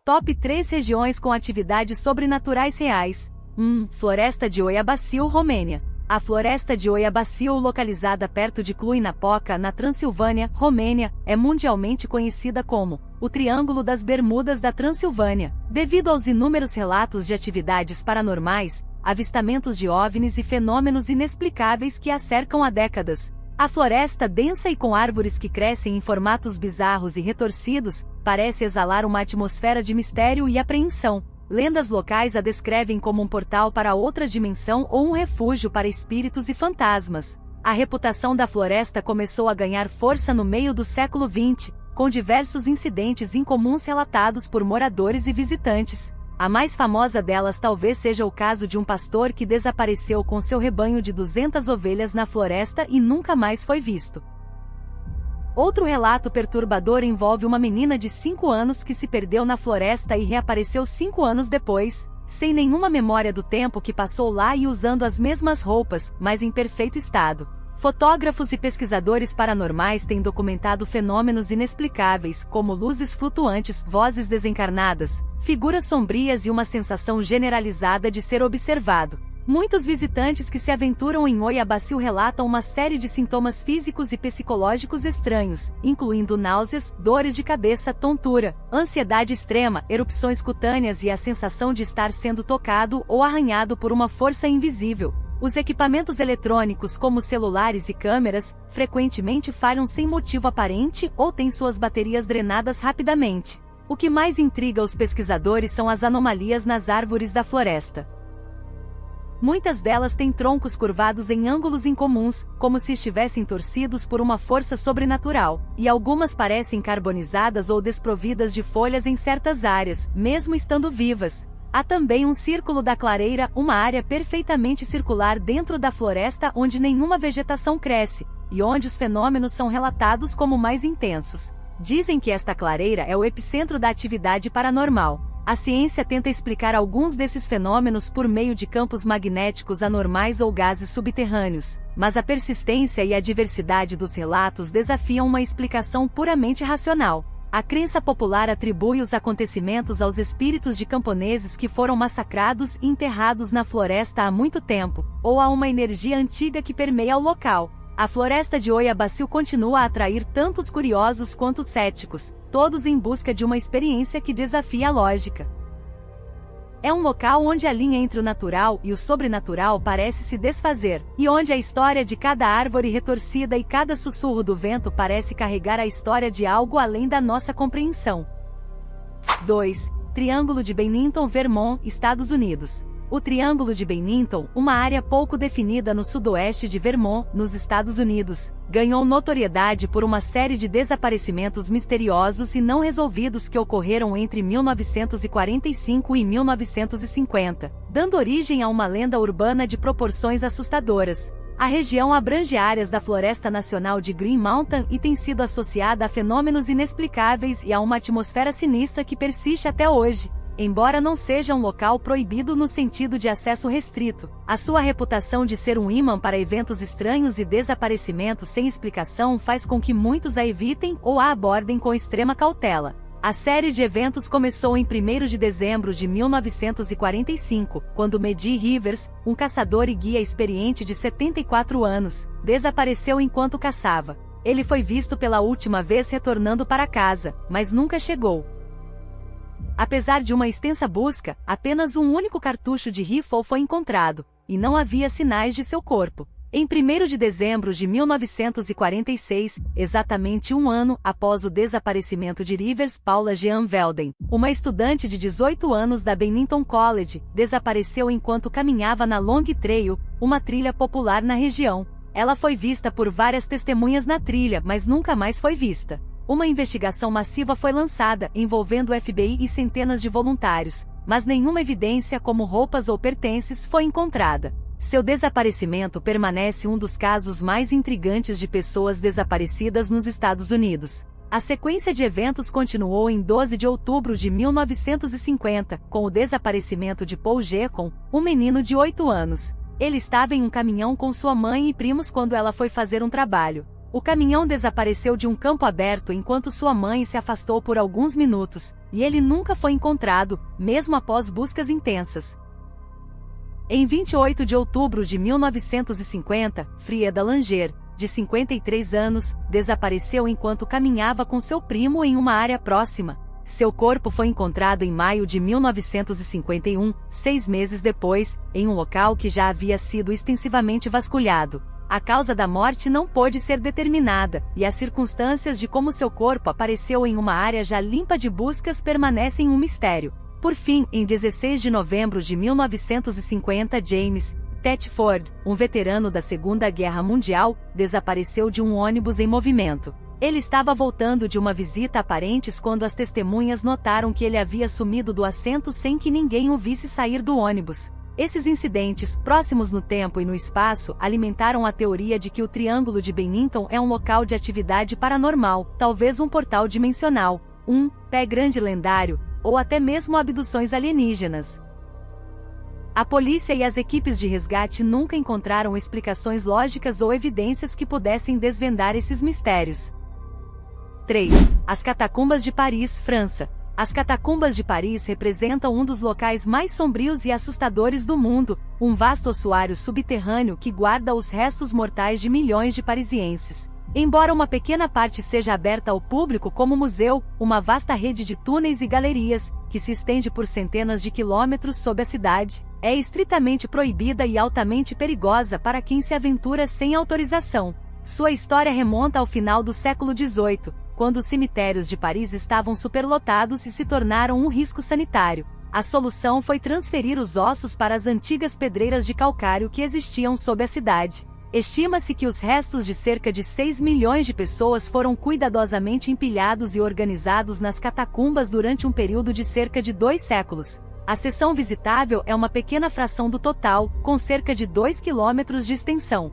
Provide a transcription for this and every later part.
Top 3 regiões com atividades sobrenaturais reais. Floresta de Oiabaciu, Romênia. A Floresta de Oiabaciu, localizada perto de Cluj-Napoca, na Transilvânia, Romênia, é mundialmente conhecida como o Triângulo das Bermudas da Transilvânia, devido aos inúmeros relatos de atividades paranormais, avistamentos de OVNIs e fenômenos inexplicáveis que a cercam há décadas. A floresta, densa e com árvores que crescem em formatos bizarros e retorcidos, parece exalar uma atmosfera de mistério e apreensão. Lendas locais a descrevem como um portal para outra dimensão ou um refúgio para espíritos e fantasmas. A reputação da floresta começou a ganhar força no meio do século XX, com diversos incidentes incomuns relatados por moradores e visitantes. A mais famosa delas talvez seja o caso de um pastor que desapareceu com seu rebanho de 200 ovelhas na floresta e nunca mais foi visto. Outro relato perturbador envolve uma menina de 5 anos que se perdeu na floresta e reapareceu 5 anos depois, sem nenhuma memória do tempo que passou lá e usando as mesmas roupas, mas em perfeito estado. Fotógrafos e pesquisadores paranormais têm documentado fenômenos inexplicáveis, como luzes flutuantes, vozes desencarnadas, figuras sombrias e uma sensação generalizada de ser observado. Muitos visitantes que se aventuram em Oiabaciu relatam uma série de sintomas físicos e psicológicos estranhos, incluindo náuseas, dores de cabeça, tontura, ansiedade extrema, erupções cutâneas e a sensação de estar sendo tocado ou arranhado por uma força invisível. Os equipamentos eletrônicos, como celulares e câmeras, frequentemente falham sem motivo aparente ou têm suas baterias drenadas rapidamente. O que mais intriga os pesquisadores são as anomalias nas árvores da floresta. Muitas delas têm troncos curvados em ângulos incomuns, como se estivessem torcidos por uma força sobrenatural, e algumas parecem carbonizadas ou desprovidas de folhas em certas áreas, mesmo estando vivas. Há também um Círculo da Clareira, uma área perfeitamente circular dentro da floresta onde nenhuma vegetação cresce, e onde os fenômenos são relatados como mais intensos. Dizem que esta clareira é o epicentro da atividade paranormal. A ciência tenta explicar alguns desses fenômenos por meio de campos magnéticos anormais ou gases subterrâneos, mas a persistência e a diversidade dos relatos desafiam uma explicação puramente racional. A crença popular atribui os acontecimentos aos espíritos de camponeses que foram massacrados e enterrados na floresta há muito tempo, ou a uma energia antiga que permeia o local. A floresta de Oiabaciu continua a atrair tanto os curiosos quanto os céticos, todos em busca de uma experiência que desafia a lógica. É um local onde a linha entre o natural e o sobrenatural parece se desfazer, e onde a história de cada árvore retorcida e cada sussurro do vento parece carregar a história de algo além da nossa compreensão. 2. Triângulo de Bennington, Vermont, Estados Unidos. O Triângulo de Bennington, uma área pouco definida no sudoeste de Vermont, nos Estados Unidos, ganhou notoriedade por uma série de desaparecimentos misteriosos e não resolvidos que ocorreram entre 1945 e 1950, dando origem a uma lenda urbana de proporções assustadoras. A região abrange áreas da Floresta Nacional de Green Mountain e tem sido associada a fenômenos inexplicáveis e a uma atmosfera sinistra que persiste até hoje. Embora não seja um local proibido no sentido de acesso restrito, a sua reputação de ser um imã para eventos estranhos e desaparecimentos sem explicação faz com que muitos a evitem ou a abordem com extrema cautela. A série de eventos começou em 1º de dezembro de 1945, quando Meddy Rivers, um caçador e guia experiente de 74 anos, desapareceu enquanto caçava. Ele foi visto pela última vez retornando para casa, mas nunca chegou. Apesar de uma extensa busca, apenas um único cartucho de rifle foi encontrado, e não havia sinais de seu corpo. Em 1º de dezembro de 1946, exatamente um ano após o desaparecimento de Rivers, Paula Jean Velden, uma estudante de 18 anos da Bennington College, desapareceu enquanto caminhava na Long Trail, uma trilha popular na região. Ela foi vista por várias testemunhas na trilha, mas nunca mais foi vista. Uma investigação massiva foi lançada, envolvendo o FBI e centenas de voluntários, mas nenhuma evidência como roupas ou pertences foi encontrada. Seu desaparecimento permanece um dos casos mais intrigantes de pessoas desaparecidas nos Estados Unidos. A sequência de eventos continuou em 12 de outubro de 1950, com o desaparecimento de Paul Geckon, um menino de 8 anos. Ele estava em um caminhão com sua mãe e primos quando ela foi fazer um trabalho. O caminhão desapareceu de um campo aberto enquanto sua mãe se afastou por alguns minutos, e ele nunca foi encontrado, mesmo após buscas intensas. Em 28 de outubro de 1950, Frieda Langer, de 53 anos, desapareceu enquanto caminhava com seu primo em uma área próxima. Seu corpo foi encontrado em maio de 1951, 6 meses depois, em um local que já havia sido extensivamente vasculhado. A causa da morte não pôde ser determinada, e as circunstâncias de como seu corpo apareceu em uma área já limpa de buscas permanecem um mistério. Por fim, em 16 de novembro de 1950, James Thetford, um veterano da Segunda Guerra Mundial, desapareceu de um ônibus em movimento. Ele estava voltando de uma visita a parentes quando as testemunhas notaram que ele havia sumido do assento sem que ninguém o visse sair do ônibus. Esses incidentes, próximos no tempo e no espaço, alimentaram a teoria de que o Triângulo de Bennington é um local de atividade paranormal, talvez um portal dimensional, um pé grande lendário, ou até mesmo abduções alienígenas. A polícia e as equipes de resgate nunca encontraram explicações lógicas ou evidências que pudessem desvendar esses mistérios. 3. As Catacumbas de Paris, França. As Catacumbas de Paris representam um dos locais mais sombrios e assustadores do mundo, um vasto ossuário subterrâneo que guarda os restos mortais de milhões de parisienses. Embora uma pequena parte seja aberta ao público como museu, uma vasta rede de túneis e galerias, que se estende por centenas de quilômetros sob a cidade, é estritamente proibida e altamente perigosa para quem se aventura sem autorização. Sua história remonta ao final do século XVIII, quando os cemitérios de Paris estavam superlotados e se tornaram um risco sanitário. A solução foi transferir os ossos para as antigas pedreiras de calcário que existiam sob a cidade. Estima-se que os restos de cerca de 6 milhões de pessoas foram cuidadosamente empilhados e organizados nas catacumbas durante um período de cerca de 2 séculos. A seção visitável é uma pequena fração do total, com cerca de 2 quilômetros de extensão.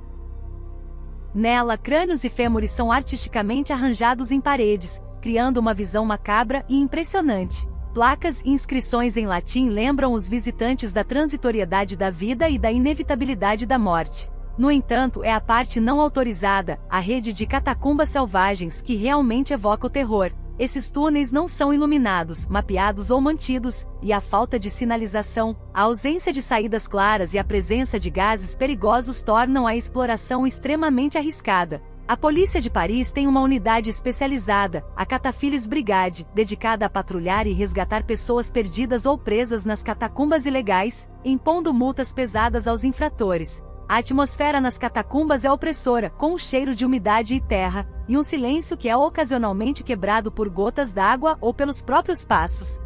Nela, crânios e fêmures são artisticamente arranjados em paredes, criando uma visão macabra e impressionante. Placas e inscrições em latim lembram os visitantes da transitoriedade da vida e da inevitabilidade da morte. No entanto, é a parte não autorizada, a rede de catacumbas selvagens, que realmente evoca o terror. Esses túneis não são iluminados, mapeados ou mantidos, e a falta de sinalização, a ausência de saídas claras e a presença de gases perigosos tornam a exploração extremamente arriscada. A polícia de Paris tem uma unidade especializada, a Cataphiles Brigade, dedicada a patrulhar e resgatar pessoas perdidas ou presas nas catacumbas ilegais, impondo multas pesadas aos infratores. A atmosfera nas catacumbas é opressora, com um cheiro de umidade e terra, e um silêncio que é ocasionalmente quebrado por gotas d'água ou pelos próprios passos.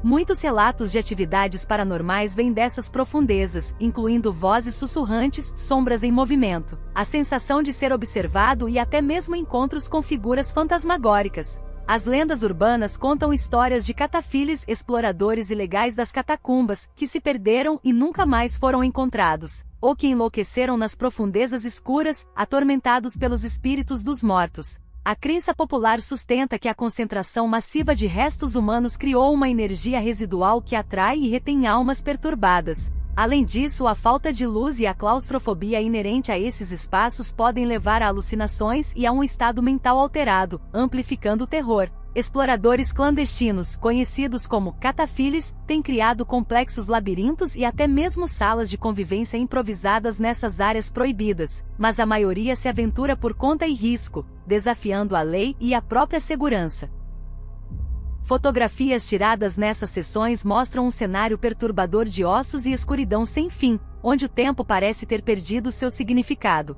Muitos relatos de atividades paranormais vêm dessas profundezas, incluindo vozes sussurrantes, sombras em movimento, a sensação de ser observado e até mesmo encontros com figuras fantasmagóricas. As lendas urbanas contam histórias de cataphiles, exploradores ilegais das catacumbas, que se perderam e nunca mais foram encontrados, ou que enlouqueceram nas profundezas escuras, atormentados pelos espíritos dos mortos. A crença popular sustenta que a concentração massiva de restos humanos criou uma energia residual que atrai e retém almas perturbadas. Além disso, a falta de luz e a claustrofobia inerente a esses espaços podem levar a alucinações e a um estado mental alterado, amplificando o terror. Exploradores clandestinos, conhecidos como cataphiles, têm criado complexos labirintos e até mesmo salas de convivência improvisadas nessas áreas proibidas, mas a maioria se aventura por conta e risco, desafiando a lei e a própria segurança. Fotografias tiradas nessas sessões mostram um cenário perturbador de ossos e escuridão sem fim, onde o tempo parece ter perdido seu significado.